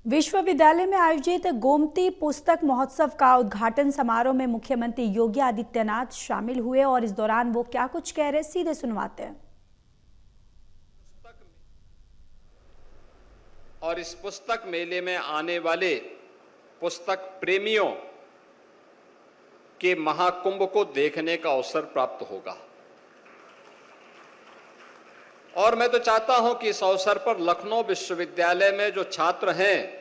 विश्वविद्यालय में आयोजित गोमती पुस्तक महोत्सव का उद्घाटन समारोह में मुख्यमंत्री योगी आदित्यनाथ शामिल हुए और इस दौरान वो क्या कुछ कह रहे, सीधे सुनवाते हैं। और इस पुस्तक मेले में आने वाले पुस्तक प्रेमियों के महाकुंभ को देखने का अवसर प्राप्त होगा। और मैं तो चाहता हूं कि इस अवसर पर लखनऊ विश्वविद्यालय में जो छात्र हैं,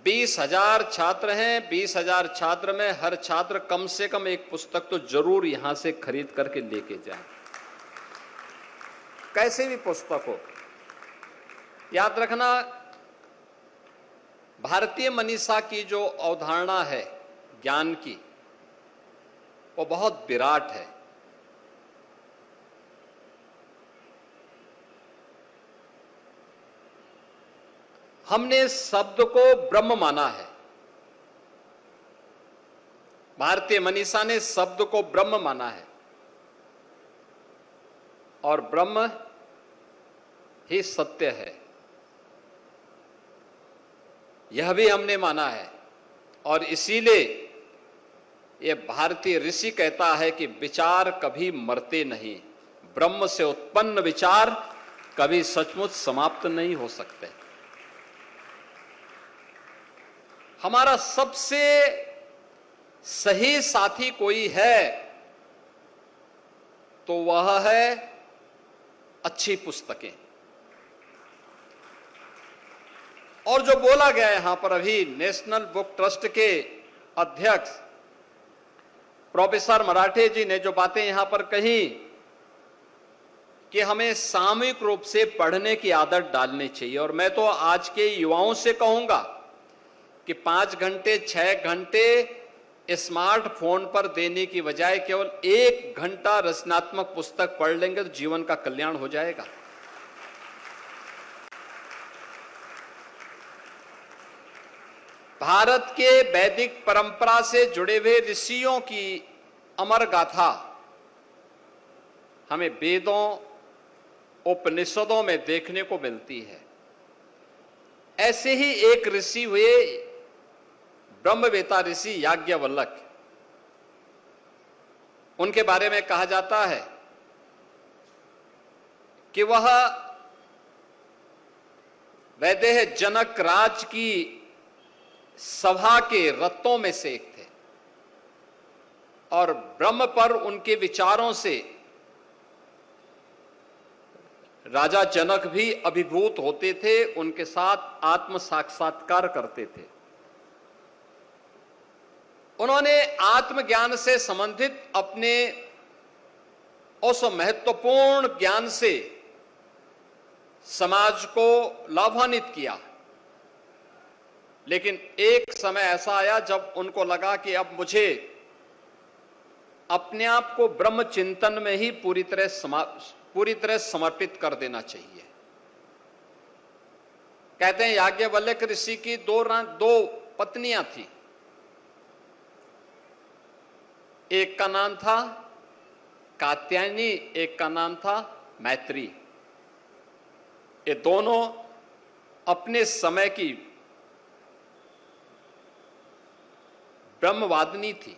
20,000 छात्र हैं, 20,000 छात्र में हर छात्र कम से कम एक पुस्तक तो जरूर यहां से खरीद करके लेके जाए, कैसे भी पुस्तक हो। याद रखना, भारतीय मनीषा की जो अवधारणा है ज्ञान की, वो बहुत विराट है। हमने शब्द को ब्रह्म माना है। भारतीय मनीषा ने शब्द को ब्रह्म माना है और ब्रह्म ही सत्य है, यह भी हमने माना है। और इसीलिए यह भारतीय ऋषि कहता है कि विचार कभी मरते नहीं, ब्रह्म से उत्पन्न विचार कभी सचमुच समाप्त नहीं हो सकते। हमारा सबसे सही साथी कोई है तो वह है अच्छी पुस्तकें। और जो बोला गया यहां पर अभी, नेशनल बुक ट्रस्ट के अध्यक्ष प्रोफेसर मराठे जी ने जो बातें यहां पर कही कि हमें सामूहिक रूप से पढ़ने की आदत डालनी चाहिए। और मैं तो आज के युवाओं से कहूंगा कि 5 घंटे 6 घंटे स्मार्टफोन पर देने की बजाय केवल 1 घंटा रचनात्मक पुस्तक पढ़ लेंगे तो जीवन का कल्याण हो जाएगा। भारत के वैदिक परंपरा से जुड़े हुए ऋषियों की अमर गाथा हमें वेदों उपनिषदों में देखने को मिलती है। ऐसे ही एक ऋषि हुए ब्रह्मवेता ऋषि याज्ञवल्क्य। उनके बारे में कहा जाता है कि वह वैदेह जनक राज की सभा के रत्नों में से एक थे और ब्रह्म पर उनके विचारों से राजा जनक भी अभिभूत होते थे, उनके साथ आत्म साक्षात्कार करते थे। उन्होंने आत्मज्ञान से संबंधित अपने उस महत्वपूर्ण ज्ञान से समाज को लाभान्वित किया। लेकिन एक समय ऐसा आया जब उनको लगा कि अब मुझे अपने आप को ब्रह्म चिंतन में ही पूरी तरह समर्पित कर देना चाहिए। कहते हैं याज्ञवल्क्य ऋषि की दो पत्नियां थी। एक का नाम था कात्यायनी, एक का नाम था मैत्री। ये दोनों अपने समय की ब्रह्मवादिनी थी।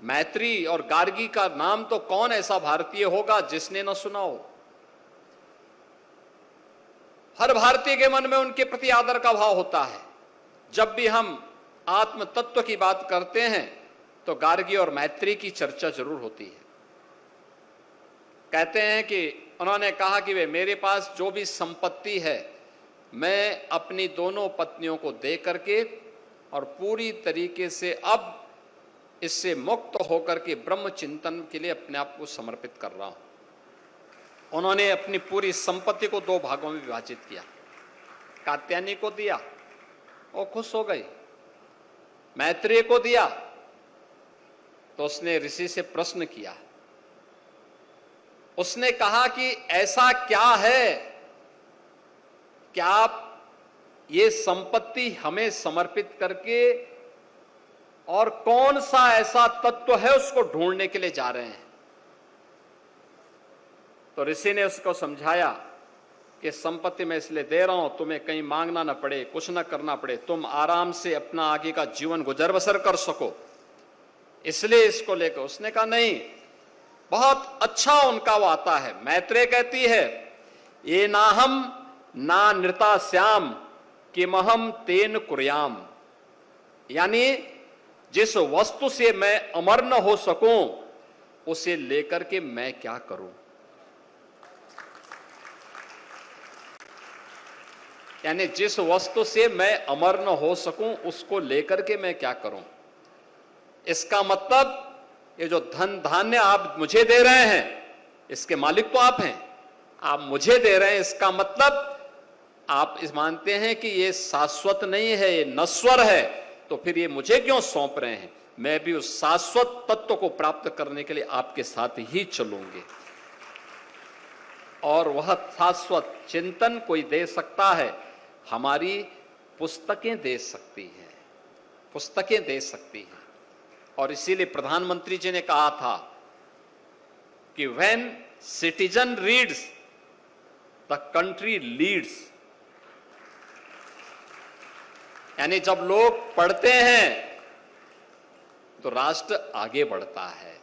मैत्री और गार्गी का नाम तो कौन ऐसा भारतीय होगा जिसने न सुना हो। हर भारतीय के मन में उनके प्रति आदर का भाव होता है। जब भी हम आत्म तत्व की बात करते हैं तो गार्गी और मैत्री की चर्चा जरूर होती है। कहते हैं कि उन्होंने कहा कि वे मेरे पास जो भी संपत्ति है मैं अपनी दोनों पत्नियों को दे करके और पूरी तरीके से अब इससे मुक्त होकर के ब्रह्म चिंतन के लिए अपने आप को समर्पित कर रहा हूं। उन्होंने अपनी पूरी संपत्ति को 2 भागों में विभाजित किया। कात्यायनी को दिया, वो खुश हो गई। मैत्रेय को दिया तो उसने ऋषि से प्रश्न किया। उसने कहा कि ऐसा क्या है कि आप ये संपत्ति हमें समर्पित करके और कौन सा ऐसा तत्व है उसको ढूंढने के लिए जा रहे हैं। तो ऋषि ने उसको समझाया कि संपत्ति मैं इसलिए दे रहा हूं तुम्हें कहीं मांगना ना पड़े, कुछ ना करना पड़े, तुम आराम से अपना आगे का जीवन गुजर बसर कर सको, इसलिए इसको लेकर। उसने कहा नहीं, बहुत अच्छा उनका वो आता है। मैत्रेय कहती है, ये नाहम ना नृता श्याम किमहम तेन कुर्याम, यानी जिस वस्तु से मैं अमर न हो सकूं उसे लेकर के मैं क्या करूं। यानी जिस वस्तु से मैं अमर न हो सकूं उसको लेकर के मैं क्या करूं। इसका मतलब ये जो धन धान्य आप मुझे दे रहे हैं इसके मालिक तो आप हैं, आप मुझे दे रहे हैं, इसका मतलब आप इस मानते हैं कि ये शाश्वत नहीं है, ये नश्वर है, तो फिर ये मुझे क्यों सौंप रहे हैं। मैं भी उस शाश्वत तत्व को प्राप्त करने के लिए आपके साथ ही चलूंगे। और वह शाश्वत चिंतन कोई दे सकता है, हमारी पुस्तकें दे सकती हैं, पुस्तकें दे सकती हैं। और इसीलिए प्रधानमंत्री जी ने कहा था कि when citizen reads the country leads, यानी जब लोग पढ़ते हैं तो राष्ट्र आगे बढ़ता है।